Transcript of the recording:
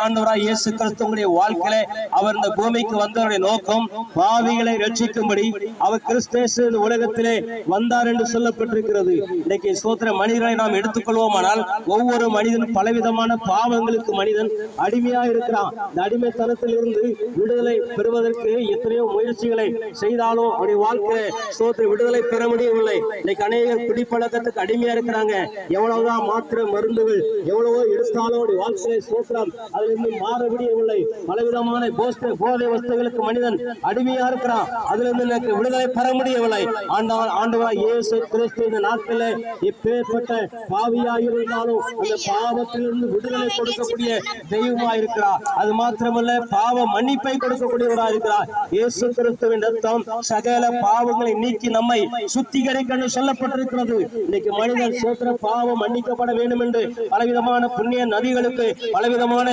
ஆண்டவராய் இயேசு கிறிஸ்துவுடைய வாழ்க்கையில அவர் இந்த பூமிக்கு வந்தவருடைய நோக்கம் பாவிகளை ரட்சிக்கும்படி அவர் கிறிஸ்து இந்த உலகத்திலே வந்தார் என்று சொல்லப்பட்டிருக்கிறது. இன்னைக்கு சோத்திர மனிதனை நாம் எடுத்துக்கொள்வோமானால் ஒவ்வொரு மனிதனும் பலவிதமான பாவங்களுக்கு மனிதன் அடிமையா இருக்கிறான். இந்த அடிமைத்தனத்தில் இருந்து விடுதலை பெறுவதற்கு எத்தனையோ முயற்சிகளை செய்தாலும் அவருடைய வாழ்க்கையில சோத்திர விடுதலை பெற முடியவில்லை. இன்னைக்கு அநேகர் குடிப்பழக்கத்துக்கு அடிமையா இருக்கிறாங்க. எவ்வளவுதான் மாத்திரை மருந்துகள் எவ்வளவோ எடுத்தாலும் அவருடைய வாழ்க்கையை சோத்திரம் அதிலிருந்து மாற முடியவில்லை. பலவிதமான போதை வஸ்துகளுக்கு மனிதன் அடிமையா இருக்கிறான். அதிலிருந்து எனக்கு விடுதலை பெற முடியவில்லை. ஆண்டவராய் இயேசு கிறிஸ்து இந்த நாட்களில் எப்பேற்பட்ட பாவியாக இருந்தாலும் அந்த பாவத்திலிருந்து விடுதலை கொடுக்கக்கூடிய தெய்வமா இருக்கிறார். அது மாத்திரமல்ல பாவ மன்னிப்பை கொடுக்கக்கூடியவராக இருக்கிறார். இயேசு கிறிஸ்துவின் ரத்தம் சகல பாவங்களை நீக்கி நம்மை சுத்திகரிக்க சொல்லப்பட்டிருக்கிறது. இன்னைக்கு மனிதன் சோத்திர பாவம் மன்னிக்கப்பட வேண்டும் என்று பலவிதமான புண்ணிய நதிகளுக்கு பலவிதமான